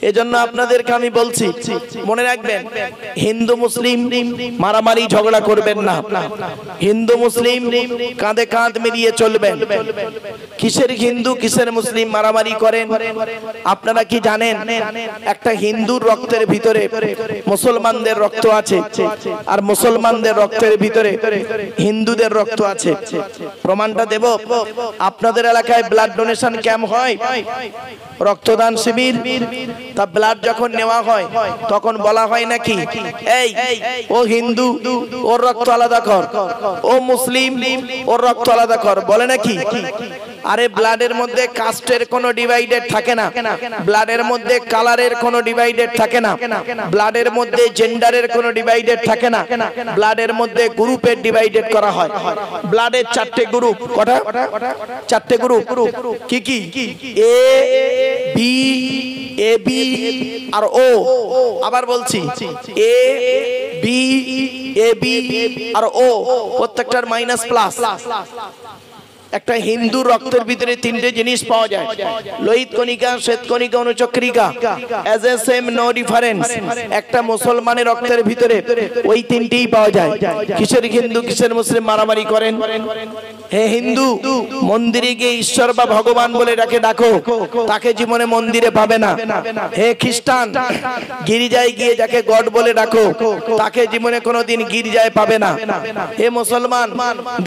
এজন্য আপনাদেরকে আমি বলছি, মনে রাখবেন, হিন্দু মুসলিম মারামারি ঝগড়া করবেন না। হিন্দু মুসলিম কাঁধে কাঁধ মিলিয়ে চলবেন। কিসের হিন্দু কিসের মুসলিম মারামারি করেন? আপনারা কি জানেন একটা হিন্দুর রক্তের ভিতরে মুসলমানদের রক্ত আছে, আর মুসলমানদের রক্তের ভিতরে হিন্দুদের রক্ত আছে। প্রমাণটা দেব। আপনাদের এলাকায় ব্লাড ডোনেশন ক্যাম্প হয়, রক্তদান শিবির। তা ব্লাড যখন নেওয়া হয় তখন বলা হয় নাকি, এই ও হিন্দু ওর রক্ত আলাদা কর, ও মুসলিম ওর রক্ত আলাদা কর, বলে নাকি? আরে ব্লাডের মধ্যে কাস্টের কোনো ডিভাইডেড থাকে না, ব্লাডের মধ্যে কালারের কোনো ডিভাইডেড থাকে না, ব্লাডের মধ্যে জেন্ডারের কোনো ডিভাইডেড থাকে না, ব্লাডের মধ্যে গ্রুপের ডিভাইডেড করা হয়। ব্লাডের চারটে গ্রুপ। কটা? চারটে গ্রুপ। কি কি? এ বি, এ বি আর ও। আবার বলছি, এ বি, এ বি আর ও, প্রত্যেকটার মাইনাস প্লাস। একটা হিন্দু রক্তের ভিতরে তিনটে জিনিস পাওয়া যায়, লোহিত কণিকা, শ্বেত কণিকা, অনুচক্রিকা। As a same no difference. একটা মুসলমানের রক্তের ভিতরে ওই তিনটেই পাওয়া যায়। কিসের হিন্দু কিসের মুসলিম মারামারি করেন? হে হিন্দু, মন্দিরে গিয়ে ঈশ্বর বা ভগবান বলে ডাকো, তাকে জীবনে মন্দিরে পাবে না। হে খ্রিস্টান, গির্জায় গিয়ে যাকে গড বলে ডাকো, তাকে জীবনে কোনোদিন গির্জায় পাবে না। হে মুসলমান,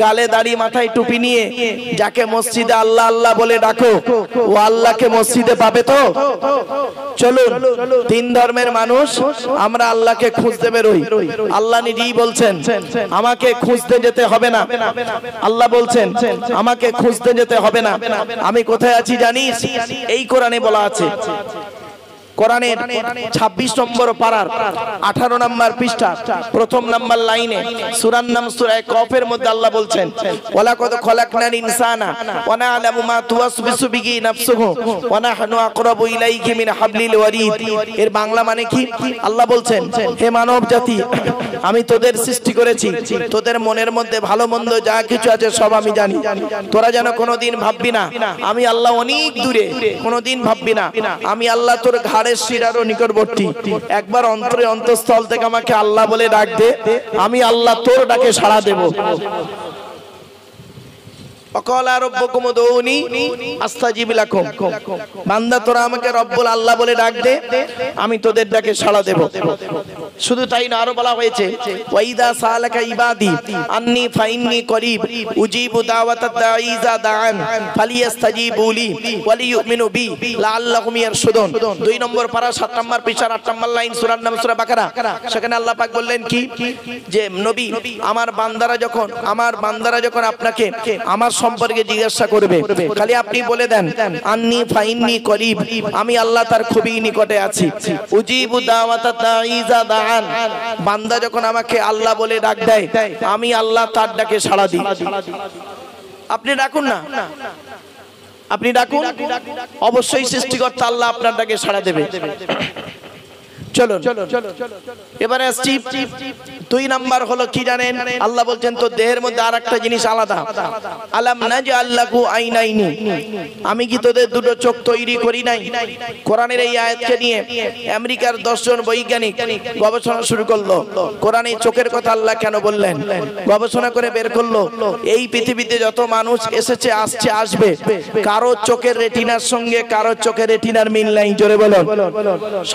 গালে দাড়ি মাথায় টুপি নিয়ে যাকে মসজিদে আল্লাহ আল্লাহ বলে ডাকো, ও আল্লাহকে মসজিদে পাবে তো? চলুন, তিন ধর্মের মানুষ আমরা আল্লাহকে খুঁজতে বেরোই। আল্লাহ নিজেই বলছেন আমাকে খুঁজতে যেতে হবে না। আল্লাহ বলছেন আমাকে খুঁজতে যেতে হবে না। আমি কোথায় আছি জানিস? এই কোরআনে বলা আছে। কোরআনের 26 নম্বর পারার 18 নম্বর পৃষ্ঠা প্রথম নম্বর লাইনে সূরার নাম সূরা কফের মধ্যে আল্লাহ বলছেন, ওয়ালাকাদ খলাকনাল ইনসানা ওয়া না'লামু মা তুওয়াসবিসু বিহি নাফসুহু ওয়া নাহনু আকরাবু ইলাইহি মিন হাবলিল ওয়ারিদ। এর বাংলা মানে কি? আল্লাহ বলছেন, হে মানব জাতি, আমি তোদের সৃষ্টি করেছি, তোদের মনের মধ্যে ভালো মন্দ যা কিছু আছে সব আমি জানি। তোরা যেন কোনোদিন ভাববি না আমি আল্লাহ অনেক দূরে, কোনোদিন ভাববি না আমি আল্লাহ তোর শিরারও নিকটবর্তী। একবার অন্তরে অন্তঃস্থল থেকে আমাকে আল্লাহ বলে ডাক দে, আমি আল্লাহ তোর ডাকে সাড়া দেব। বান্দা তোরা আমাকে রব্বুল আল্লাহ বলে ডাক দে, আমি তোদের ডাকে সাড়া দেব। শুধু তাই না, আরো বলা হয়েছে, ওয়াইদা সালাকা ইবাদি আন্নী ফাইন্নী করিব উজিবু দাওয়াতাদ দাঈ ইযা দাআন ফালিয়াস্তাজিবু লি ওয়া লিয়ুমিনু বি লাআল্লাহুম ইয়ারশুদুন। 2 নম্বর পারা 7 নম্বর পৃষ্ঠা 8 নম্বর লাইন, সূরার নাম সূরা বাকারা। সেখানে আল্লাহ পাক বললেন কি, যে নবী, আমার বান্দারা যখন আপনাকে আমার সম্পর্কে জিজ্ঞাসা করবে, খালি আপনি বলে দেন আন্নী ফাইন্নী করিব, আমি আল্লাহ তার খুবই নিকটে আছি। উজিবু দাওয়াতাদ দাঈ ইযা দাআন, বান্দা যখন আমাকে আল্লাহ বলে ডাক দেয়, আমি আল্লাহ তার ডাকে সাড়া দিই। আপনি ডাকুন না, আপনি ডাকুন, অবশ্যই সৃষ্টিকর্তা আল্লাহ আপনার ডাকে সাড়া দেবে। চলুন এবারে আসছি 2 নাম্বার হলো কি জানেন? আল্লাহ বলছেন তো দেহের মধ্যে আরেকটা জিনিস আলাদা। আলাম নাজআল লাহু আইনাইনি, আমি কি তোদের দুটো চোখ তৈরি করি নাই? কোরআনের এই আয়াতকে নিয়ে আমেরিকার 10 জন বৈজ্ঞানিক গবেষণা শুরু করলো। কোরআনে চোখের কথা আল্লাহ কেন বললেন গবেষণা করে বের করলো, এই পৃথিবীতে যত মানুষ এসেছে, আসছে, আসবে, কারো চোখের রেটিনার সঙ্গে কারো চোখের রেটিনার মিল নাই। জোরে বলুন।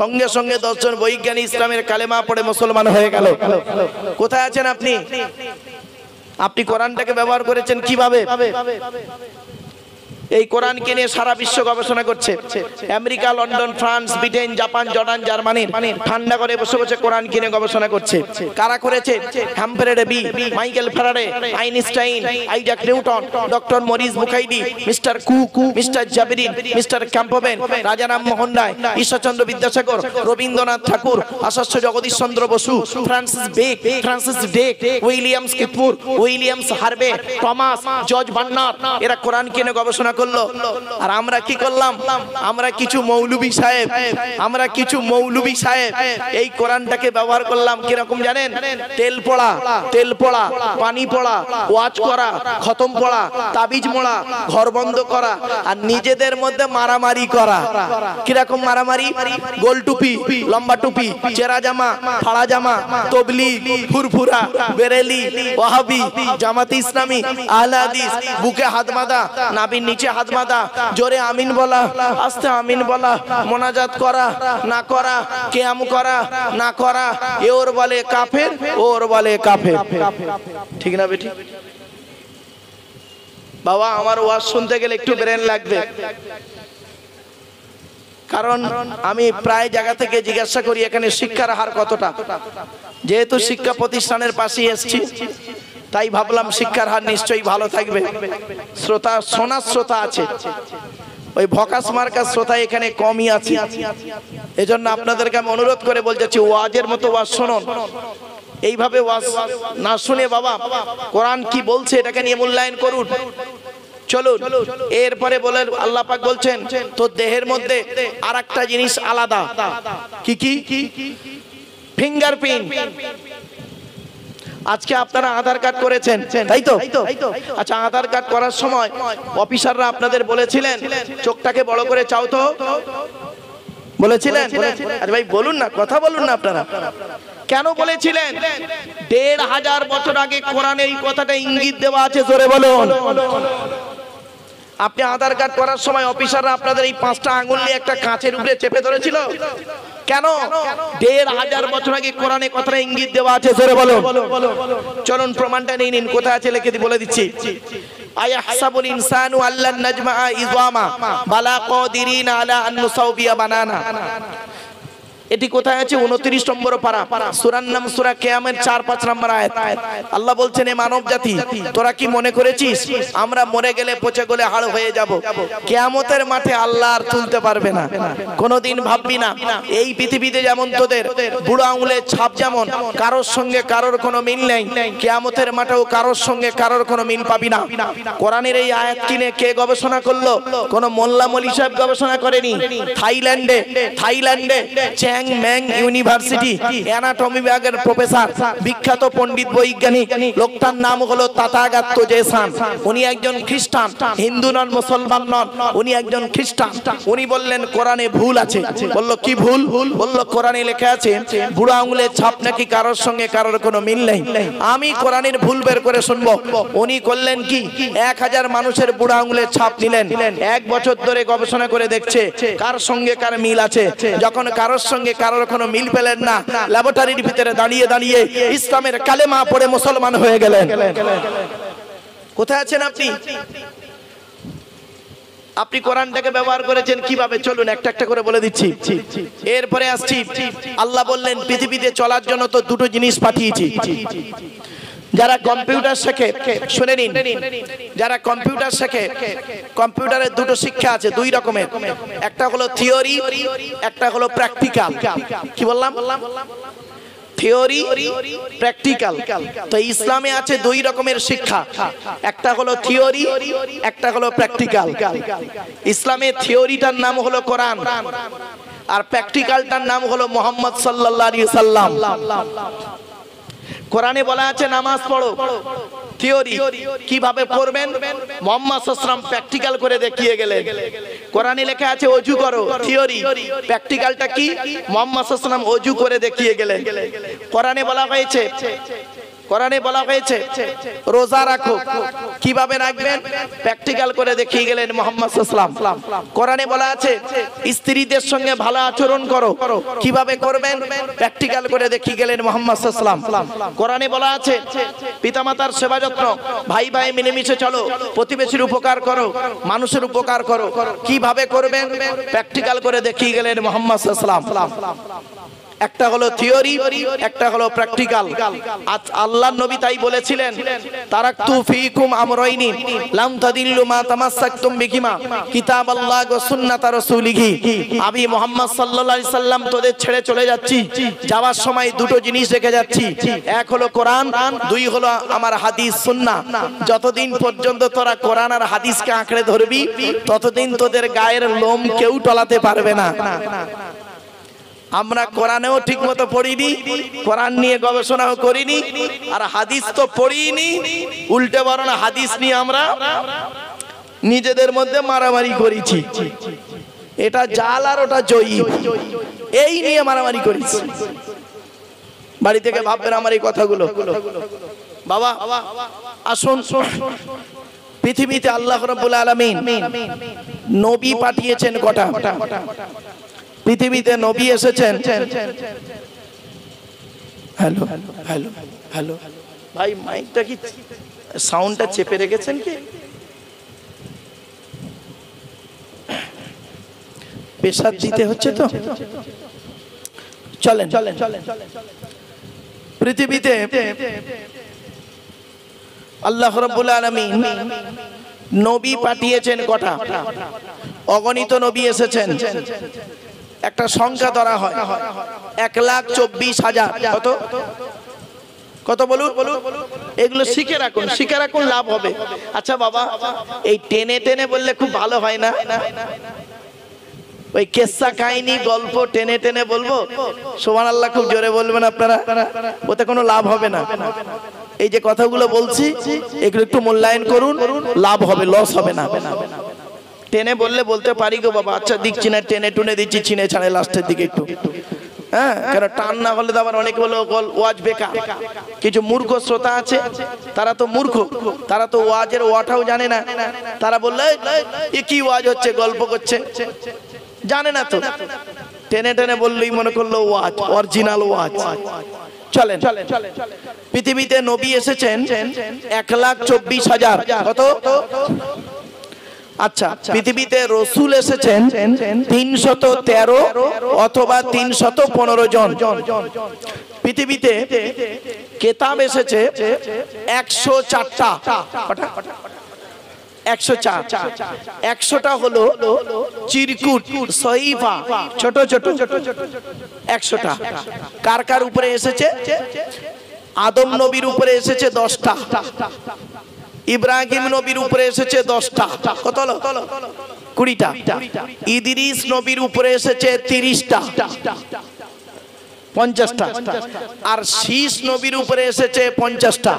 সঙ্গে সঙ্গে 10 জন বৈজ্ঞানিক ইসলামের কালেমা পড়ে মুসলমান হয়ে গেল। কোথায় আছেন আপনি? আপনি কোরআনটাকে ব্যবহার করেছেন কিভাবে? এই কোরআনকে নিয়ে সারা বিশ্ব গবেষণা করছে। America, London, France, Britain, Japan, Jordan, জার্মানির ঠান্ডা করে বসে বসে কোরআন কিনে গবেষণা করছে। কারা করেছে? Humphry Davy, Michael Faraday, Einstein, Isaac Newton, Doctor Maurice Bucaille, Mister Cook, Mister জাবিরিন, Mister Campbell, Raja Rammohan Roy, Ishwarchandra Vidyasagar, Rabindranath Tagore, Acharya Jagadish Chandra Bose, Francis Drake, Williams কিপমুর, Williams Harvey, Thomas, George Bernard, এরা কোরআন কিনে গবেষণা করলো, আর আমরা কি করলাম? আমরা কিছু মৌলবী সাহেব এই কোরআনটাকে ব্যবহার করলাম কিরকম জানেন? তেল পড়া, পানি পড়া, ওয়াজ করা, খতম পড়া, তাবিজ মোড়া, ঘর বন্ধ করা, আর নিজেদের মধ্যে মারামারি করা। কিরকম মারামারি? গোল টুপি, লম্বা টুপি, চেরা জামা, ফাড়া জামা, তবলিগ, ফুরফুরা, বেরেলি, ওয়াহাবি, জামাতে ইসলামী, আহলে হাদিস, বুকে হাত বাঁধা, নাভির নিচে হাত বাঁধা, জোরে আমিন বলা, আস্তে আমিন বলা, মোনাজাত করা না করা, কিয়াম করা না করা, এ ওর বলে কাফের, ওর বলে কাফের। ঠিক না বেটি? বাবা, আমার ওয়াজ শুনতে গেলে একটু ব্রেন লাগবে, কারণ আমি প্রায় জায়গা থেকে জিজ্ঞাসা করি এখানে শিক্ষার হার কতটা। যেহেতু শিক্ষা প্রতিষ্ঠানের পাশে এসেছি, তাই ভাবলাম শিক্ষার হার নিশ্চয়ই ভালো থাকবে। শ্রোতা, সোনার শ্রোতা আছে, ওই ভকাস মার্কার শ্রোতা এখানে কমই আছে। এজন্য আপনাদেরকে আমি অনুরোধ করে বলতেছি, ওয়াজের মতো ওয়াজ শুনুন। এইভাবে ওয়াজ না শুনে বাবা কোরআন কি বলছে এটাকে নিয়ে মূল্যায়ন করুন। চলুন, এরপরে বলেন আল্লাহ পাক বলছেন তোর দেহের মধ্যে আরেকটা জিনিস আলাদা। কি কি? ফিঙ্গারপ্রিন্ট। আজকে আপনারা আধার কার্ড করেছেন, তাই তো? আচ্ছা, আধার কার্ড করার সময় অফিসাররা আপনাদের বলেছিলেন চোখটাকে বড় করে চাও তো? বলেছিলেন? আরে ভাই বলুন না, কথা বলুন না আপনারা। কেন বলেছিলেন? ১৫০০ বছর আগে কোরআনে এই কথাটা ইঙ্গিত দেওয়া আছে। জোরে বলুন। আপনি আধার কার্ড করার সময় অফিসাররা আপনাদের এই 5টা আঙ্গুল নিয়ে একটা কাঁচের উপরে চেপে ধরেছিল কেন? ১৫০০ বছর আগে কোরআনে কথাটা ইঙ্গিত দেওয়া আছে। জোরে বলুন। চলুন প্রমাণটা নিয়ে নিন, কোথায় আছে লিখে বলে দিচ্ছি। আয়াহসাবুল ইনসানু আল্লান নাজমাআ ইযামা বালা কাদিরিনা আলা আন নুসাউবিয়া বানানা। এটি কোথায় আছে? 29 নম্বর পারা, সূরার নাম সূরা কিয়ামের 4-5 নম্বর আয়াত। আল্লাহ বলছেন, এ মানব জাতি, তোরা কি মনে করেছিস আমরা মরে গেলে পচে গলে হাড় হয়ে যাব? কিয়ামতের মাঠে আল্লাহ আর তুলতে পারবে না। কোনোদিন ভাববি না এই পৃথিবীতে যেমন তোদের বুড়ো আঙুলের ছাপ যেমন কারোর সঙ্গে কারোর কোনো মিল নেই, কিয়ামতের মাঠেও কারোর সঙ্গে কারোর কোনো মিল পাবি না। কোরআনের এই আয়াত কিনে কে গবেষণা করলো? কোন মোল্লা মলি সাহেব গবেষণা করেনি। থাইল্যান্ডে ম্যাং ইউনিভার্সিটি অ্যানাটমি বিভাগের প্রফেসর, বিখ্যাত পণ্ডিত বৈজ্ঞানিক, লোকটার নাম হলো তাথাগত জেসান। উনি একজন খ্রিস্টান, হিন্দু নন, মুসলমান নন, উনি একজন খ্রিস্টান। উনি বললেন কোরআনে ভুল আছে। বলল কি ভুল? বলল কোরআনে লেখা আছে বুড়ো আঙুলের ছাপ নাকি কারোর সঙ্গে কারোর কোনো মিল নেই। আমি কোরআনের ভুল বের করে শুনবো। উনি করলেন কি, 1000 মানুষের বুড়ো আঙুলের ছাপ নিলেন, 1 বছর ধরে গবেষণা করে দেখছে কার সঙ্গে কার মিল আছে। যখন কারোর সঙ্গে কারোর কোনো মিল পেলেন না, ল্যাবরেটরির ভিতরে দাঁড়িয়ে দাঁড়িয়ে ইসলামের কালেমা পড়ে মুসলমান হয়ে গেলেন। কোথায় আছেন আপনি? আপনি কোরআনটাকে ব্যবহার করেছেন কিভাবে? চলুন একটা একটা করে বলে দিচ্ছি। এরপরে আসছি, আল্লাহ বললেন পৃথিবীতে চলার জন্য তো দুটো জিনিস পাঠিয়েছি। যারা কম্পিউটার শেখে শুনে নিন, যারা কম্পিউটার শেখে, কম্পিউটারের দুটো শিক্ষা আছে, 2 রকমের। একটা হলো থিওরি, একটা হলো প্র্যাকটিক্যাল। কি বললাম? Theory, practical. তো ইসলামে আছে 2 রকমের শিক্ষা, একটা হলো থিওরি, একটা হলো প্র্যাকটিক্যাল। ইসলামে থিওরিটার নাম হলো কোরআন, আর প্র্যাকটিক্যালটার নাম হলো মুহাম্মদ সাল্লাল্লাহু আলাইহি সাল্লাম। কোরআনে বলা আছে নামাজ পড়ো, থিওরি কিভাবে পড়বেন মুহাম্মদ সাল্লাল্লাহু আলাইহি ওয়াসাল্লাম প্র্যাকটিক্যাল করে দেখিয়ে গেলেন। কোরআনে লেখা আছে ওযু করো, থিওরি। প্র্যাকটিক্যালটা কি? মুহাম্মদ সাল্লাল্লাহু আলাইহি ওয়াসাল্লাম ওযু করে দেখিয়ে গেলেন। কোরআনে বলা হয়েছে রোজা রাখো, কিভাবে রাখবেন প্র্যাকটিক্যাল করে দেখিয়ে গেলেন মুহাম্মদ সাল্লাল্লাহু আলাইহি ওয়াসাল্লাম। কোরআনে বলা আছে স্ত্রীদের সঙ্গে ভালো আচরণ করো, কিভাবে করবেন প্র্যাকটিক্যাল করে দেখিয়ে গেলেন মুহাম্মদ সাল্লাল্লাহু আলাইহি ওয়াসাল্লাম। কোরআনে বলা আছে পিতামাতার সেবা যত্ন, ভাই ভাই মিলেমিশে চলো, প্রতিবেশীর উপকার করো, মানুষের উপকার করো, কিভাবে করবেন প্র্যাকটিক্যাল করে দেখিয়ে গেলেন মুহাম্মদ সাল্লাল্লাহু আলাইহি ওয়াসাল্লাম। একটা হলো থিওরি, একটা হলো প্র্যাকটিক্যাল। আল্লাহর নবী তাই বলেছিলেন, তারাকতু ফীকুম আমরাইনি লাম তাদিল্লু মা তামাসসাকতুম বিহিমা কিতাবাল্লাহ ওয়া সুন্নাত রাসূলিহি। আমি মুহাম্মদ সাল্লাল্লাহু আলাইহি সাল্লাম তোদের ছেড়ে চলে যাচ্ছি, যাওয়ার সময় দুটো জিনিস রেখে যাচ্ছি, এক হলো কোরআন, দুই হলো আমার হাদিস সুন্নাহ। যতদিন পর্যন্ত তোরা কোরআন আর হাদিসকে আঁকড়ে ধরবি ততদিন তোদের গায়ের লোম কেউ টলাতে পারবে না। আমরা কোরআনেও ঠিক মতো পড়িনি, কোরআন নিয়ে গবেষণাও করিনি, আর হাদিস তো পড়িনি, উল্টে বরং হাদিস নিয়ে আমরা নিজেদের মধ্যে মারামারি করেছি। এটা জাল আর ওটা জয়ী, এই নিয়ে মারামারি করেছি। বাড়ি থেকে ভাববেন আমার এই কথাগুলো। বাবা আসুন, পৃথিবীতে আল্লাহ রাব্বুল আলামিন নবী পাঠিয়েছেন কটা? পৃথিবীতে নবী এসেছেন, হ্যালো হ্যালো হ্যালো ভাই, মাইকটা কি সাউন্ডটা চেপে রেখেছেন কি? প্রেসার দিতে হচ্ছে তো, চলেন। পৃথিবীতে আল্লাহ রাব্বুল আলামিন নবী পাঠিয়েছেন কটা? অগণিত নবী এসেছেন। একটা সংখ্যা ধরা হয় 1,24,000। কত কত বলুন? এগুলো শিখে রাখুন, শিখে রাখুন, লাভ হবে। আচ্ছা বাবা, এই টেনে টেনে বললে খুব ভালো হয় না? ওই কেসা কাহিনী গল্প টেনে টেনে বলবো? সুবহানাল্লাহ খুব জোরে বলবেন আপনারা, ওতে কোনো লাভ হবে না। এই যে কথাগুলো বলছি এগুলো একটু মূল্যায়ন করুন, লাভ হবে, লস হবে না। টেনে বললে বলতে পারি গো বাবা, আচ্ছা দিচ্ছি না, টেনে টুনে দিচ্ছি, ছিনে ছাড়ে লাস্টের দিকে একটু, হ্যাঁ, কেন টান না হলে তো আবার অনেক বলো ওয়াজ বেকার। কিছু মূর্খ শ্রোতা আছে, তারা তো মূর্খ, তারা তো ওয়াজের ওয়াটাও জানে না। তারা বললে এ কি ওয়াজ হচ্ছে, গল্প করছে, জানে না তো। টেনে টেনে বললেই মনে করলো ওয়াজ, অরিজিনাল ওয়াজ। চলেন, পৃথিবীতে নবী এসেছেন 1,24,000। কত? আচ্ছা, পৃথিবীতে রসুল এসেছেন 313 অথবা 315 জন। পৃথিবীতে কিতাব এসেছে 104টা। 104। 100টা হলো চিরকুট, সহিফা, ছোট ছোট 100টা। কার কার উপরে এসেছে? আদম নবীর উপরে এসেছে 10টা, ইব্রাহিম নবীর উপরে এসেছে 10টা। কত হলো? 20টা। ইদ্রিস নবীর উপরে এসেছে 30টা, 50টা। আর শীষ নবীর উপরে এসেছে 50টা,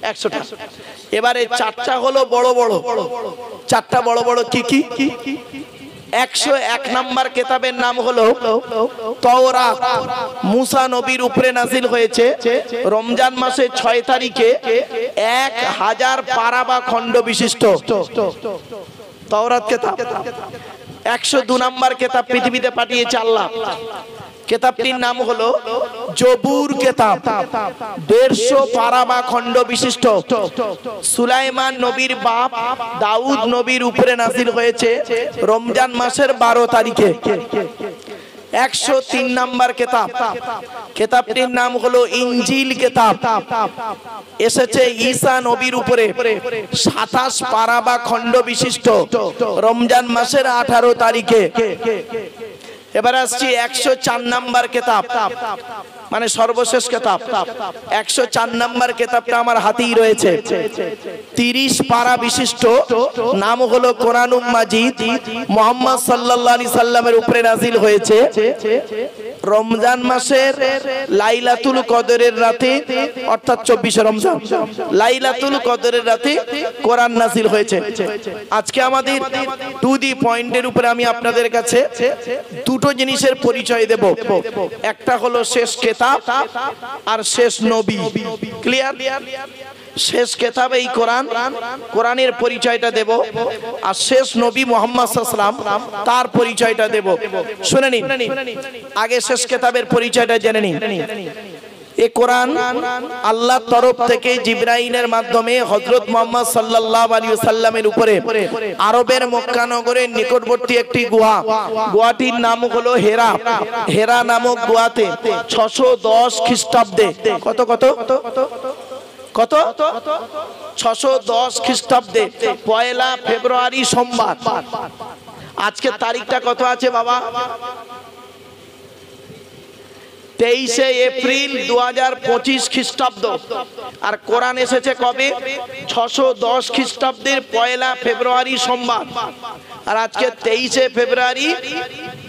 100টা। এবারে 4টা হলো বড় বড়, 4টা বড় বড় কি কি? 101 নাম্বার কিতাবের নাম হলো তাওরাত। মুসা নবীর উপরে নাজিল হয়েছে রমজান মাসের 6 তারিখে 1000 পারা বা খণ্ড বিশিষ্ট তাওরাত কিতাব। 102 নাম্বার কিতাব পৃথিবীতে পাঠিয়েছে আল্লাহ। কিতাবটির নাম হলো জবুর কিতাব, 150 পারা বা খণ্ড বিশিষ্ট। সুলাইমান নবীর বাপ দাউদ নবীর উপরে নাজিল হয়েছে রমজান মাসের 12 তারিখে। 103 নাম্বার কিতাব, কিতাবটির নাম হলো ইনজিল কিতাব, এসেছে ঈসা নবীর উপরে 27 পারা বা খণ্ড বিশিষ্ট রমজান মাসের 18 তারিখে। এবার আসছি 104 নাম্বার কিতাব, মানে সর্বশেষ কিতাব। 104 নাম্বার কিতাবটা আমার হাতেই রয়েছে, 30 পারা বিশিষ্ট, নাম হলো কোরআনুল মাজিদ। মুহাম্মদ সাল্লাল্লাহু আলাইহি সাল্লামের উপরে নাজিল হয়েছে রমজান মাসের লাইলাতুল কদরের রাতে, অর্থাৎ 24 রমজান লাইলাতুল কদরের রাতে কোরআন নাজিল হয়েছে। আজকে আমাদের টু দি পয়েন্টের উপরে আমি আপনাদের কাছে দুটো জিনিসের পরিচয় দেব। একটা হলো শেষ কিতাব আর শেষ নবী। ক্লিয়ার? শেষ কিতাব এই কোরআন, কোরআনের পরিচয়টা দেব, আর শেষ নবী মুহাম্মদ সাল্লাল্লাহু আলাইহি ওয়াসাল্লাম তার পরিচয়টা দেব। শুনে নিন, আগে শেষ কিতাবের পরিচয়টা জেনে নিন। এ কোরআন আল্লাহর তরফ থেকে জিবরাইলের মাধ্যমে হযরত মুহাম্মদ সাল্লাল্লাহু আলাইহি ওয়াসাল্লামের উপরে আরবের মক্কা নগরের নিকটবর্তী একটি গুহা, গুহাটির নাম হলো হেরা। হেরা নামক গুহাতে 610 খ্রিস্টাব্দে কত 610 খ্রিস্টাব্দে 1 ফেব্রুয়ারি সোমবার। আজকে তারিখটা কত আছে বাবা? 23 এপ্রিল 2025 খ্রিস্টাব্দ। আর কোরআন এসেছে কবে? 610 খ্রিস্টাব্দের 1 ফেব্রুয়ারি সোমবার। আর আজকে 23 ফেব্রুয়ারি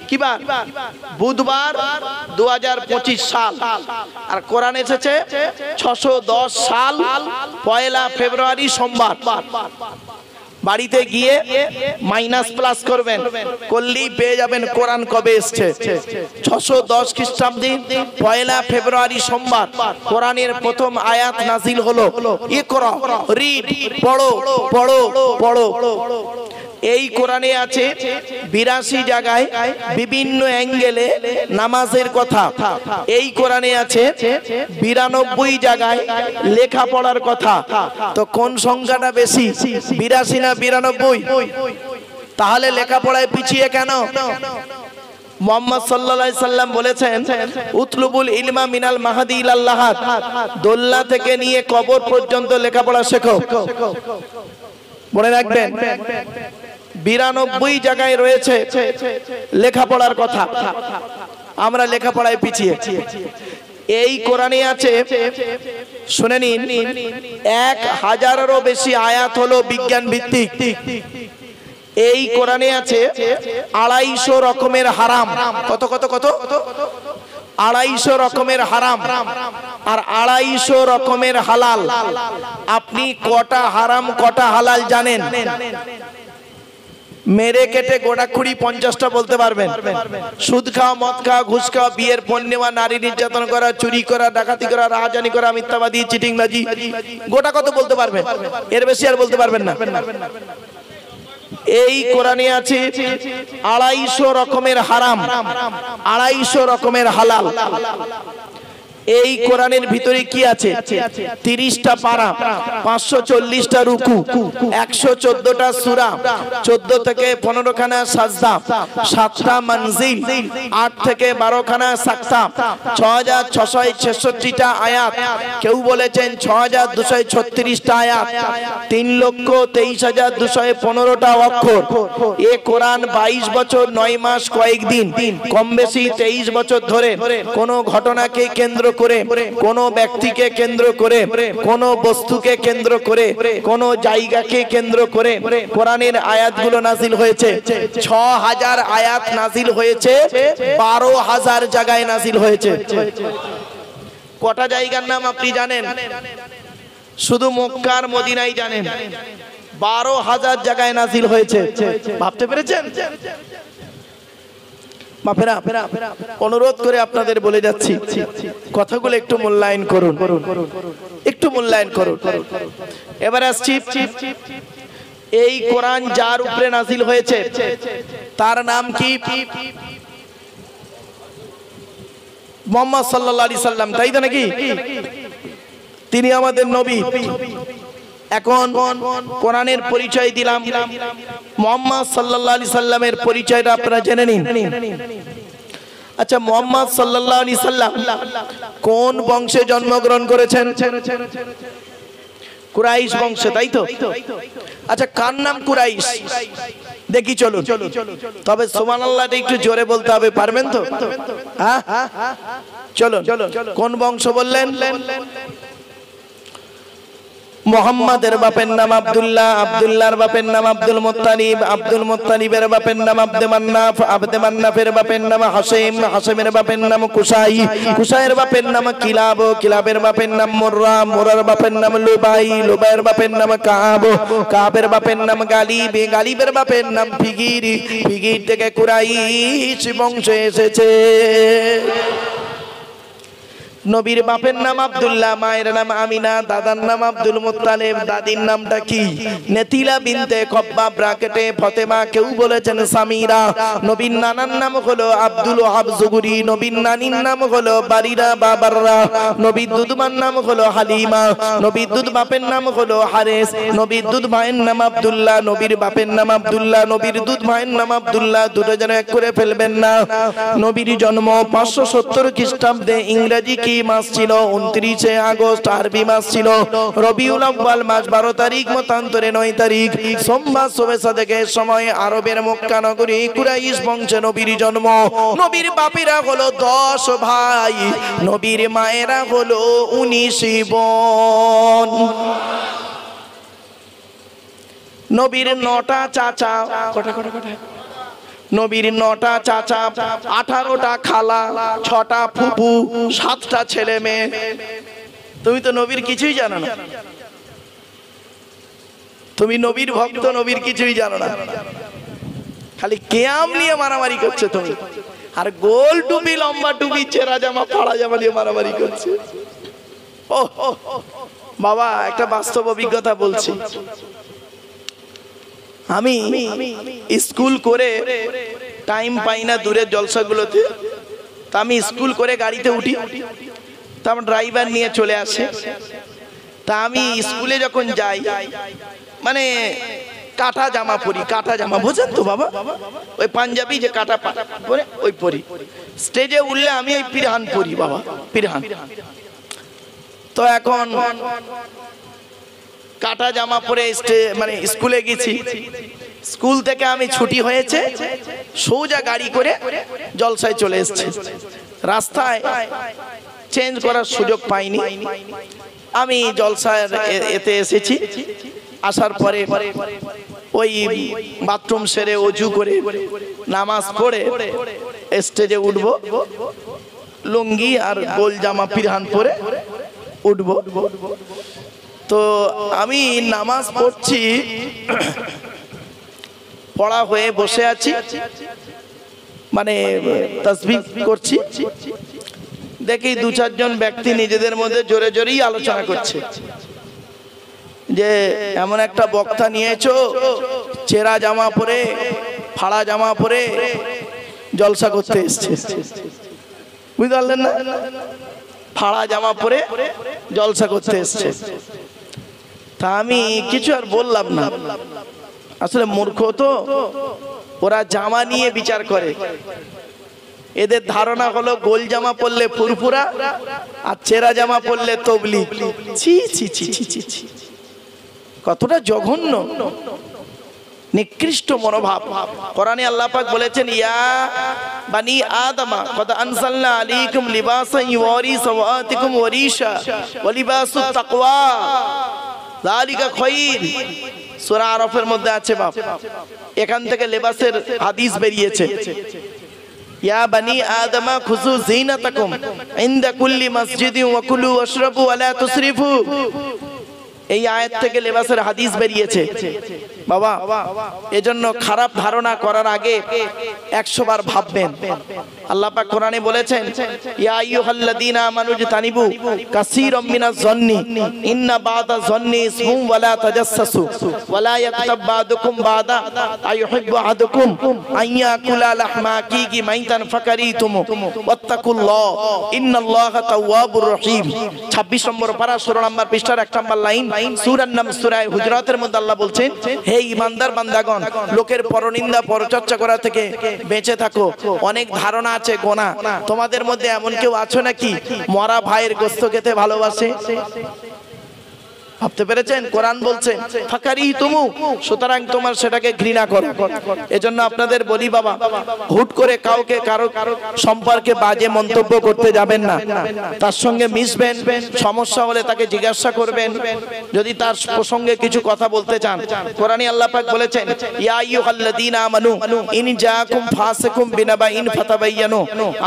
কি বার? বুধবার, 2025 সাল। আর কোরআন এসেছে 610 সাল 1 ফেব্রুয়ারি সোমবার। বাড়িতে গিয়ে মাইনাস প্লাস করবেন, করলেই পেয়ে যাবেন কোরআন কবে এসেছে। 610 খ্রিস্টাব্দে 1 ফেব্রুয়ারি সোমবার কোরআনের প্রথম আয়াত নাজিল হলো, ইকরা, রিড, পড়ো পড়ো পড়ো। এই কোরআনে আছে 82 জায়গায় বিভিন্ন অ্যাঙ্গেলে নামাজের কথা। এই কোরআনে আছে 92 জায়গায় লেখাপড়ার কথা। তো কোন সংখ্যাটা বেশি, 82 না 92? তাহলে লেখাপড়ায় পিছিয়ে কেন? মুহাম্মদ সাল্লাল্লাহু আলাইহি সাল্লাম বলেছেন, উতলুবুল ইলমা মিনাল মাহদি ইলাল লাহাদ, দোলনা থেকে নিয়ে কবর পর্যন্ত লেখাপড়া শেখো। মনে রাখবেন 92 জায়গায় রয়েছে লেখাপড়ার কথা। আমরা লেখাপড়ায় পিছিয়ে। এই কোরআনে আছে, শুনে নিন, 1000-এরও বেশি আয়াত হলো বিজ্ঞান ভিত্তিক। এই কোরআনে আছে 250 রকমের হারাম। কত 250 রকমের হারাম আর 250 রকমের হালাল। আপনি কটা হারাম কটা হালাল জানেন? মেরে কেটে গোড়াখুড়ি 50টা বলতে পারবেন। সুদ খাওয়া, মদ খাওয়া, ঘুষ খাওয়া, বিয়ের পণ নেওয়া, নারী নির্যাতন করা, চুরি করা, ডাকাতি করা, রাহাজানি করা, মিথ্যাবাদী, চিটিংবাজি, গোটা কত বলতে পারবেন? এর বেশি আর বলতে পারবেন না। এই কোরআনে আছে 250 রকমের হারাম, 250 রকমের হালাল। এই কোরআনের ভিতরে কি আছে? 30টা পারা, 540টা রুকু, 114টা সূরা, 14 থেকে 15 খানা সাজদা, 7টা মঞ্জিল, 8 থেকে 12 খানা সাকতা, 6666টা আয়াত। কেউ বলেছেন 6236টা আয়াত, 3,23,215টা অক্ষর। এ কোরআন 22 বছর 9 মাস কয়েকদিন, কম বেশি 23 বছর ধরে কোন ঘটনাকে কেন্দ্র করে, কোন ব্যক্তিকে কেন্দ্র করে, কোন বস্তুকে কেন্দ্র করে, কোন জায়গাকে কেন্দ্র করে কোরআনের আয়াতগুলো নাজিল হয়েছে। 6000 আয়াত নাজিল হয়েছে, 12000 জায়গায় নাজিল হয়েছে। কটা জায়গার নাম আপনি জানেন? শুধু মক্কা আর মদিনাই জানেন। 12000 জায়গায় নাজিল হয়েছে। ভাবতে পেরেছেন? বাপেরা, অনুরোধ করে আপনাদের বলে যাচ্ছি, কথাগুলো একটু মূল্যায়ন করুন, একটু মূল্যায়ন করুন। এবার আসছি, এই কোরআন যার উপরে নাজিল হয়েছে তার নাম কি? মুহাম্মদ সাল্লাল্লাহু আলাইহি সাল্লাম, তাই তো নাকি? তিনি আমাদের নবী। এখন কোরআনের পরিচয় দিলাম, মুহাম্মদ সাল্লাল্লাহু আলাইহি সাল্লামের পরিচয়টা আপনারা জেনে নিন। আচ্ছা, মুহাম্মদ সাল্লাল্লাহু আলাইহি সাল্লাম কোন বংশে জন্মগ্রহণ করেছেন? কুরাইশ বংশে, তাই তো? আচ্ছা, কার নাম কুরাইশ? দেখি চলুন। তবে সুবহানাল্লাহটা একটু জোরে বলতে হবে, পারবেন তো? হ্যাঁ, চলুন। কোন বংশ বললেন? মুহাম্মাদের বাপের নাম আব্দুল্লাহ, আব্দুল্লাহর বাপের নাম আব্দুল মুত্তালিব, আব্দুল মুত্তালিবের বাপের নাম আব্দে মান্নাফ, আব্দে মান্নাফের বাপের নাম হাশিম, হাশিমের বাপের নাম কুসাই, কুসাইয়ের বাপের নাম কিলাব, কিলাবের বাপের নাম মুররা, মুররার বাপের নাম লুবাই, লুবাইয়ের বাপের নাম কাব, কাবের বাপের নাম গালিব, গালিবের বাপের নাম ফিগির, ফিগির থেকে কুরাইশ বংশ এসেছে। নবীর বাপের নাম আব্দুল্লাহ, মায়ের নাম আমিনা, দাদার নাম আব্দুল মুত্তালিব, দাদির নামটা কি? নেতিলা বিনতে কব্বা ব্রাকেটে ফতেমা, কেউ বলেছেন সামিরা। নবীর নানার নাম হলো আব্দুল ওয়াহাব জুগুরি, নবীর নানির নাম হলো বারিরা বাবাররা, নবীর দুধমার নাম হলো হালিমা, নবীর দুধ বাপের নাম হলো হারেস, নবীর দুধ ভাইয়ের নাম আব্দুল্লাহ, নবীর বাপের নাম আব্দুল্লাহ, নবীর দুধ ভাইয়ের নাম আব্দুল্লাহ, দুটো যেন এক করে ফেলবেন না। নবীর জন্ম 570 খ্রিস্টাব্দে। ইংরেজি কি মাস ছিল? 29 আগস্ট। আরবি মাস ছিল রবিউল আউয়াল মাস, 12 তারিখ, মতান্তরে 9 তারিখ, সোমবার শোবে সাদেকের সময় আরবের মক্কা নগরী কুরাইশ বংশে নবীর জন্ম। নবীর বাপেরা হলো 10 ভাই, নবীর মায়েরা হলো 19 বোন। নবীর 9টা চাচা, নবীর 9টা চাচা, 18টা খালা, 6টা ফুপু, 7টা ছেলে মেয়ে। তুমি তো নবীর কিছুই জানো না, তুমি নবীর ভক্ত, নবীর কিছুই জানো না, খালি কেয়াম নিয়ে মারামারি করছে তুমি, আর গোল টুপি, লম্বা টুপি, চেরা জামা, ফাড়া জামা নিয়ে মারামারি করছে। ও বাবা, একটা বাস্তব অভিজ্ঞতা বলছি। আমি স্কুল করে টাইম পাই না দূরের জলসাগুলোতে, তা আমি স্কুল করে গাড়িতে উঠি, তা আমার ড্রাইভার নিয়ে চলে আসে। তা আমি স্কুলে যখন যাই, মানে কাটা জামা পরি, কাটা জামা বোঝেন তো বাবা, ওই পাঞ্জাবি যে কাটা পরে ওই পরি। স্টেজে উঠলে আমি ওই পিরহান পরি বাবা, পিরহান। তো এখন কাটা জামা পরে মানে স্কুলে গেছি, স্কুল থেকে আমি ছুটি হয়েছে, সোজা গাড়ি করে জলসায় চলে এসেছি। রাস্তায় চেঞ্জ করার সুযোগ পাইনি, আমি জলসায় এতে এসেছি। আসার পরে ওই বাথরুম সেরে ওযু করে নামাজ পড়ে স্টেজে উঠবো, লুঙ্গি আর গোল জামা পিরহান পরে উঠবো। তো আমি নামাজ পড়ছি, পড়া হয়ে বসে আছি, মানে তাসবিহ করছি, দেখি 2-4 জন ব্যক্তি নিজেদের মধ্যে জোরে জোরেই আলোচনা করছে যে এমন একটা বক্তা নিয়েছো, চেরা জামা পরে, ফাড়া জামা পরে জলসা করতে এসছে। বুঝতে পারলেন না? ফাড়া জামা পরে জলসা করতে এসছে। তা আমি কিছু আর বললাম না, আসলে মূর্খ তো, ওরা জামা নিয়ে বিচার করে। এদের ধারণা হলো গোল জামা পরলে ফুরফুরা, আর চেরা জামা পরলে তবলিগ। ছি ছি ছি ছি ছি ছি, কতটা জঘন্য নিকৃষ্ট মনোভাব। কোরআনে আল্লাহ পাক বলেছেন, ইয়া বানি আদমা কদ আনজালনা আলাইকুম লিবাসান ইউরি সাওয়াতিকুম ওয়ারিশা ওয়া লিবাসুত তাকওয়া যালিকা খায়র। সূরা আরাফের মধ্যে আছে বাপ, এখান থেকে লেবাসের হাদিস বেরিয়েছে। ইয়া বানি আদমা খুযু যিনাতাকুম ইনদা কুল্লি মসজিদিন ওয়া কুলু ওয়াশরাবু ওয়া লা তুসরিফু। এই আয়াত থেকে লেবাসের হাদিস বেরিয়েছে বাবা। এজন্য খারাপ ধারণা করার আগে 100 বার ভাববেন। আল্লাহ পাক কোরআনে বলেছেন, ইয়া আইয়ুহাল্লাযীনা আমানু তানিবু কাসীরাম মিনাজ যন্নি ইন্না বা'দা যন্নি ইসমুন ওয়া লা তাজাসসু ওয়া লা ইয়াগতাব বা'দুকুম বা'দা আইয়ুহিব্বু আহাদুকুম আইয়াকুলা লাহমা আকিকি মাইতান ফাকারিতুম ওয়াত্তাকুল্লাহ ইন্নাল্লাহা তাওয়াবুর রহিম। 26 নম্বর পারা 16 নম্বর পৃষ্ঠার 1 নম্বর লাইন, সূরার নাম সূরা হুজরাতের মধ্যে আল্লাহ বলছেন, হে ঈমানদার বান্দাগণ, লোকের পরনিন্দা পরচর্চা করা থেকে বেঁচে থাকো। অনেক ধারণা আছে গোনা। তোমাদের মধ্যে এমন কেউ আছো নাকি মরা ভাইয়ের গোশত খেতে ভালোবাসে? ভাবতে পেরেছেন? কোরআন বলছে ফাকারিতুমু, সুতরাং তোমার সেটাকে ঘৃণা করো। এজন্য আপনাদের বলি বাবা, হুট করে কাউকে কারো সম্পর্কে বাজে মন্তব্য করতে যাবেন না। তার সঙ্গে মিশবেন, সমস্যা হলে তাকে জিজ্ঞাসা করবেন। যদি তার প্রসঙ্গে কিছু কথা বলতে চান, কোরআনে আল্লাহ পাক বলেছেন, ইয়া আইয়ুহাল্লাযীনা আমানু ইন জাআকুম ফাসিকুম বিনাবাইন ফাতাবায়ানু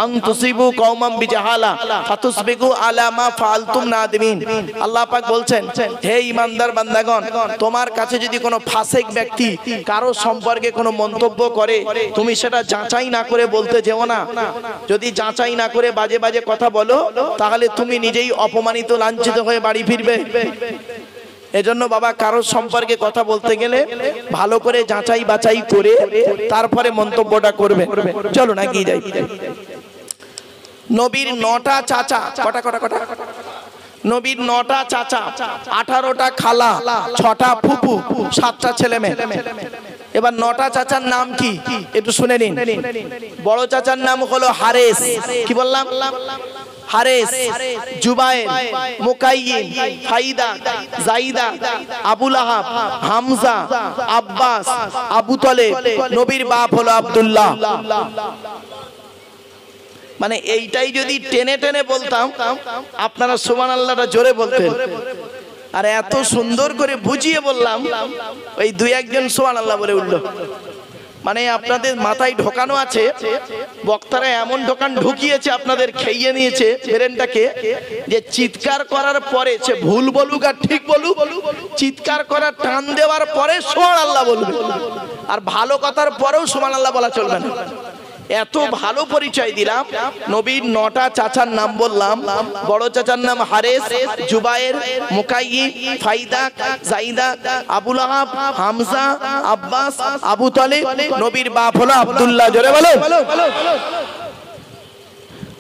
আন তুসিবু কওমান বিজাহালা ফাতুসবিকু আলা মা ফাআলতুম নাদিমিন। আল্লাহ পাক বলছেন, হে ঈমানদার বান্দাগণ, তোমার কাছে যদি কোনো ফাসিক ব্যক্তি কারো সম্পর্কে কোনো মন্তব্য করে, তুমি সেটা যাচাই না করে বলতে যেও না। যদি যাচাই না করে বাজে বাজে কথা বলো, তাহলে তুমি নিজেই অপমানিত লাঞ্ছিত হয়ে বাড়ি ফিরবে। এজন্য বাবা, কারোর সম্পর্কে কথা বলতে গেলে ভালো করে যাচাই বাছাই করে তারপরে মন্তব্যটা করবে। চলো না কি যাই। নবীর 9টা চাচা, কটা কটা কটা? নবীর 9টা চাচা, 18টা খালা, 6টা ফুফু, 7টা ছেলে মেয়ে। এবার 9টা চাচার নাম কি একটু শুনে নিন। বড় চাচার নাম হলো হারেস, কি বললাম? হারেস, জুবায়ের, মুকাইয়িম, ফাইদা, জাইদা, আবু লাহাব, হামজা, আব্বাস, আবু তলেব। নবীর বাপ হলো আব্দুল্লাহ। মানে এইটাই যদি টেনে টেনে বলতাম, আপনারা সুবহানাল্লাহটা জোরে বলতেন। আর এত সুন্দর করে বুঝিয়ে বললাম, ওই 2-1 জন সুবহানাল্লাহ বলে উঠলো। মানে আপনাদের মাথায় ঢোকানো আছে, বক্তারা এমন ঢুকিয়েছে, আপনাদের খেয়ে নিয়েছে ব্রেনটাকে, যে চিৎকার করার পরে সে ভুল বলুক আর ঠিক বলুক, চিৎকার করার টান দেওয়ার পরে সুবহানাল্লাহ বলবে, আর ভালো কথার পরেও সুবহানাল্লাহ বলা চলবে না। এত ভালো পরিচয় দিলাম। নবীর 9টা চাচার নাম বললাম। বড় চাচার নাম হারেস, জুবায়ের, মুকাইয়িম, ফাইদা, জাইদা, আবু লাহাব, হামজা, আব্বাস, আবু তলেব। নবীর বাপ হলো আব্দুল্লাহ। জোরে বলো।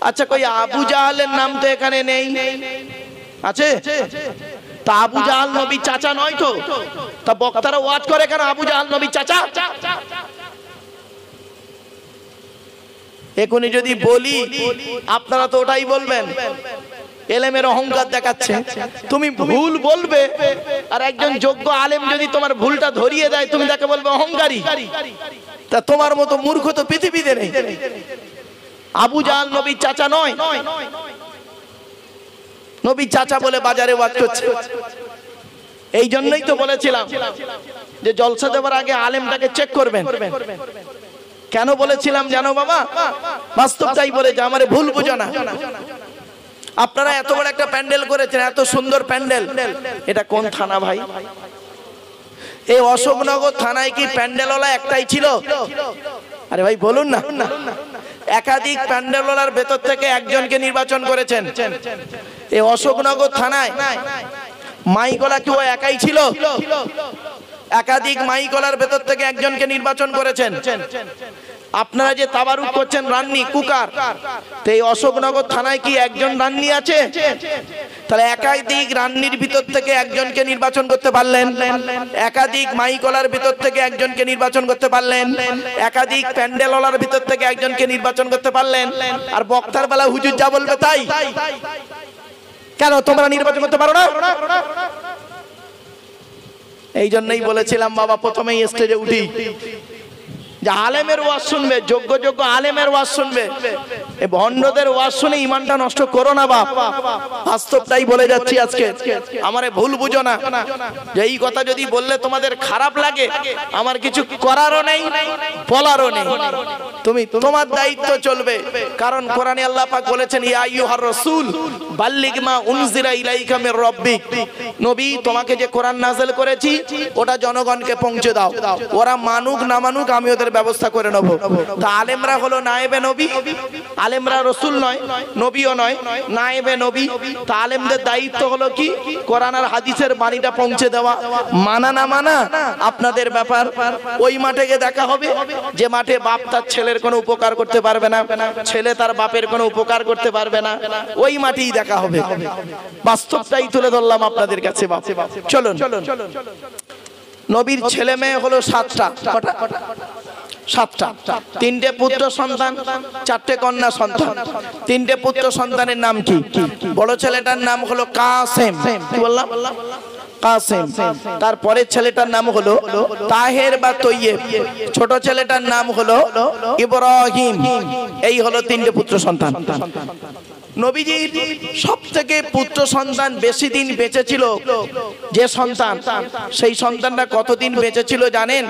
আচ্ছা, কই আবু জাহালের নাম তো এখানে নেই, আছে? তা আবু জাহাল নবীর চাচা নয় তো? তা বক্তারা ওয়াজ করে কেন আবু জাহাল নবীর চাচা? এখনই যদি বলি আপনারা তো ওটাই বলবেন, এলেমের অহংকার দেখাচ্ছে। তুমি ভুল বলবে, আর একজন যোগ্য আলেম যদি তোমার ভুলটা ধরিয়ে দেয়, তুমি তাকে বলবে অহংকারী। তা তোমার মতো মূর্খ তো পৃথিবীতে নেই। আবু জাহাল নবীর চাচা নয়। নবীর চাচা বলে বাজারে ওয়াজ করছে। এই জন্যই তো বলেছিলাম যে জলসা দেওয়ার আগে আলেমটাকে চেক করবেন। কেন বলেছিলাম জানো বাবা? বাস্তবটাই বলে যে আমারে ভুল বুঝো না। আপনারা এত বড় একটা প্যান্ডেল করেছেন, এত সুন্দর প্যান্ডেল, এটা কোন থানা ভাই? এই অশোকনগর থানায় কি প্যান্ডেলওয়ালা একটাই ছিল? আরে ভাই বলুন না। একাধিক প্যান্ডেলওয়ালার ভেতর থেকে একজনকে নির্বাচন করেছেন। এই অশোকনগর থানায় মাইকওয়ালা কি ও একাই ছিল? একাধিক মাইকওয়ালার ভেতর থেকে একজনকে নির্বাচন করেছেন। আপনারা যে তাবারুক করছেন রান্নি কুকার, তো এই অশোকনগর থানায় কি একজন রান্নি আছে? তাহলে একাধিক রান্নির ভিতর থেকে একজনকে নির্বাচন করতে পারলেন, একাধিক মাইকওয়ালার ভিতর থেকে একজনকে নির্বাচন করতে পারলেন, একাধিক প্যান্ডেলওয়ালার ভিতর থেকে একজনকে নির্বাচন করতে পারলেন, আর বক্তার বেলা হুজুর যা বলবে তাই। কেন তোমরা নির্বাচন করতে পারো না? এই জন্যই বলেছিলাম বাবা প্রথমেই স্টেজে উঠি যে আলেমের ওয়াজ শুনবে, যোগ্য যোগ্য আলেমের ওয়াজ শুনবে। এই ভণ্ডদের ওয়াজ শুনে ইমানটা নষ্ট করো না বাপ। বাস্তবটাই বলে যাচ্ছি আজকে। আমারে ভুল বুঝো না যে এই কথা যদি বললে তোমাদের খারাপ লাগে, আমার কিছু করারও নেই, বলারও নেই। তুমি তোমার দায়িত্ব চলবে। কারণ কোরআনে আল্লাহ পাক বলেছেন, ইয়া আইয়ুহার রাসূল বাল্লিগ মা উনজিলা ইলাইকা মির রাব্বিক। নবী, তোমাকে যে কোরআন নাযিল করেছি ওটা জনগণকে পৌঁছে দাও। ওরা মানুক না মানুক আমি ওদের ব্যবস্থা করে নেব। তা আলেমরা হলো নায়েবে নবী। আলেমরা রাসূল নয়, নবীও নয়, নায়েবে নবী। তা আলেমদের দায়িত্ব হলো কি? কোরআন আর হাদিসের বাণীটা পৌঁছে দেওয়া। মানা না মানা আপনাদের ব্যাপার। ওই মাঠে গিয়ে দেখা হবে যে মাঠে বাপ তার ছেলের কোনো উপকার করতে পারবে না, ছেলে তার বাপের কোনো উপকার করতে পারবে না, ওই মাঠেই দেখা হবে। বাস্তবটাই তুলে ধরলাম আপনাদের কাছে বাপ। চলুন। নবীর ছেলে মেয়ে হলো 7টা। কটা? 7টা। 3টে পুত্র সন্তান, 4টে কন্যা সন্তান। 3টে পুত্র সন্তানের নাম কি? বড় ছেলেটার নাম হলো কাসেম। কি বললাম? কাসেম। তারপরে ছেলেটার নাম হলো তাহের বা তৈয়েব। ছোট ছেলেটার নাম হলো ইব্রাহিম। এই হলো 3টে পুত্র সন্তান। নবীজির সবথেকে পুত্র সন্তান বেশি দিন বেঁচে ছিল যে সন্তান, সেই সন্তানটা কতদিন বেঁচে ছিল জানেন?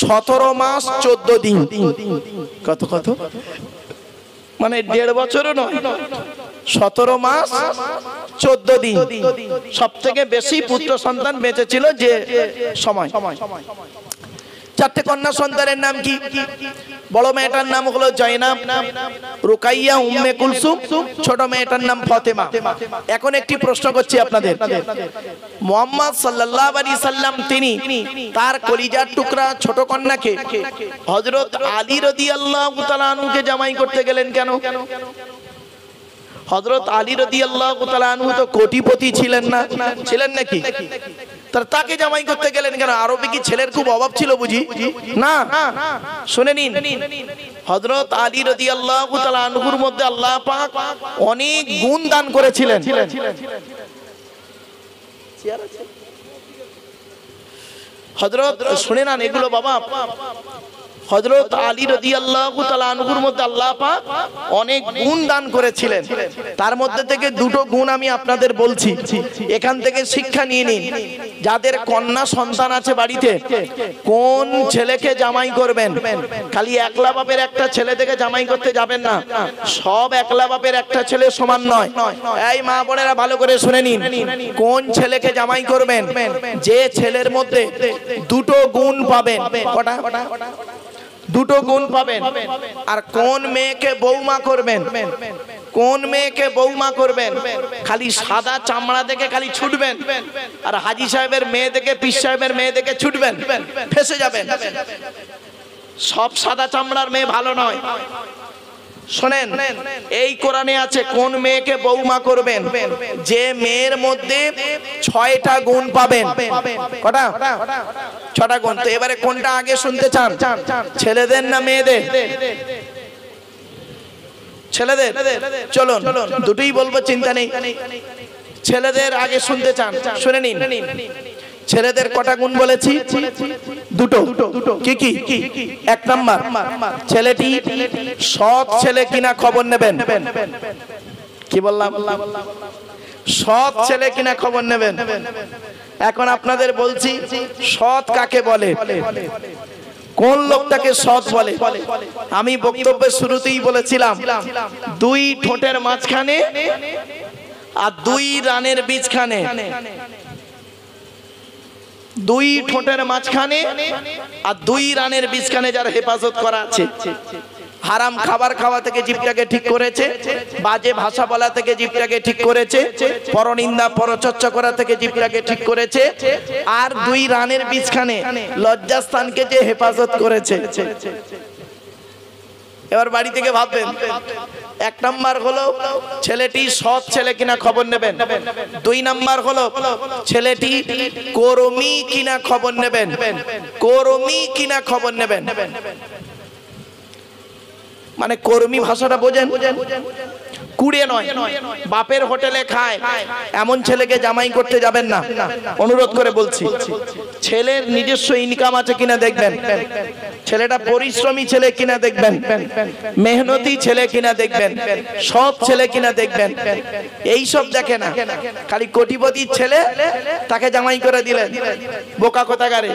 17 মাস 14 দিন। কত কত? মানে 1.5 বছরও নয়, 17 মাস 14 দিন। সব থেকে বেশি পুত্র সন্তান বেঁচে ছিল যে সময়। 4টে কন্যা সন্তানের নাম কি? বড় মেয়েটার নাম হলো জয়নাব, রুকাইয়া, উম্মে কুলসুম, ছোট মেয়েটার নাম ফাতেমা। এখন একটি প্রশ্ন করছি আপনাদের, মুহাম্মদ সাল্লাল্লাহু আলাইহি সাল্লাম তিনি তার কলিজার টুকরা ছোট কন্যাকে হযরত আলী রাদিয়াল্লাহু তাআলা আনহুকে জামাই করতে গেলেন কেন? হযরত আলী রাদিয়াল্লাহু তাআলা আনহু তো কোটিপতি ছিলেন না, ছিলেন নাকি? তাকে জামাই করতে গেলেন কেন? আরবে কি ছেলের খুব অভাব ছিল বুঝি? না, শুনে নিন, হযরত আলী রাদিয়াল্লাহু তাআলা আনহুর মধ্যে আল্লাহ পাক অনেক গুণ দান করেছিলেন। হযরত শুনে নেন এগুলো বাবা, হযরত আলী রাদিয়াল্লাহু তাআলা আনহুর মধ্যে আল্লাহ পাক অনেক গুণ দান করেছিলেন। তার মধ্যে থেকে দুটো গুণ আমি আপনাদের বলছি, এখান থেকে শিক্ষা নিয়ে নিন। যাদের কন্যা সন্তান আছে বাড়িতে, কোন ছেলেকে জামাই করবেন, খালি একলা বাপের একটা ছেলে থেকে জামাই করতে যাবেন না। সব একলা বাপের একটা ছেলে সমান নয়। এই মা বোনেরা ভালো করে শুনে নিন, কোন ছেলেকে জামাই করবেন, যে ছেলের মধ্যে দুটো গুণ পাবেন। কটা? দুটো গুণ পাবেন। আর কোন মেয়েকে বৌমা করবেন, কোন মেয়েকে বৌমা করবেন, খালি সাদা চামড়া দেখে খালি ছুটবেন, আর হাজী সাহেবের মেয়ে দেখে, পীর সাহেবের মেয়ে দেখে ছুটবেন, ফেসে যাবেন। সব সাদা চামড়ার মেয়ে ভালো নয়। শোনেন, এই কোরআনে আছে কোন মেয়েকে বৌমা করবেন, যে মেয়ের মধ্যে 6টা গুণ পাবেন। কটা? 6টা গুণ। তো এবারে কোনটা আগে শুনতে চান, ছেলেদের না মেয়েদের? ছেলেদের। চলুন দুটোই বলবো, চিন্তা নেই। ছেলেদের আগে শুনতে চান, শুনে নিন। ছেলেদের কটা গুণ বলেছি? দুটো। কি কি? 1 নাম্বার, ছেলেটি সৎ ছেলে কিনা খবর নেবেন। কি বললাম? সৎ ছেলে কিনা খবর নেবেন। এখন আপনাদের বলছি সৎ কাকে বলে, কোন লোকটাকে সৎ বলে। আমি বক্তব্যের শুরুতেই বলেছিলাম, 2 ঠোঁটের মাঝখানে আর 2 রানের বীজখানে, 2 ঠোঁটের মাঝখানে আর 2 রানের বীজখানে যার হেফাজত করা আছে। হারাম খাবার খাওয়া থেকে জিভটাকে ঠিক করেছে, বাজে ভাষা বলা থেকে জিভটাকে ঠিক করেছে, পরনিন্দা পরচর্চা করা থেকে জিভটাকে ঠিক করেছে, আর 2 রানের বীজখানে লজ্জাস্থানকে যে হেফাজত করেছে। এবার বাড়ি থেকে ভাববেন, 1 নাম্বার হলো ছেলেটি সৎ ছেলে কিনা খবর নেবেন। 2 নাম্বার হলো ছেলেটি কর্মী কিনা খবর নেবেন। কর্মী কিনা খবর নেবেন মানে কর্মী ভাষাটা বোঝেন? কুড়ে নয়, বাপের হোটেলে খায় এমন ছেলেকে জামাই করতে যাবেন না, অনুরোধ করে বলছি। ছেলের নিজস্ব ইনকাম আছে কিনা দেখবেন, ছেলেটা পরিশ্রমী ছেলে কিনা দেখবেন, মেহনতি ছেলে কিনা দেখবেন, সৎ ছেলে কিনা দেখবেন। এই সব দেখে না, খালি কোটিপতির ছেলে তাকে জামাই করে দিলেন, বোকা কোথাকারে।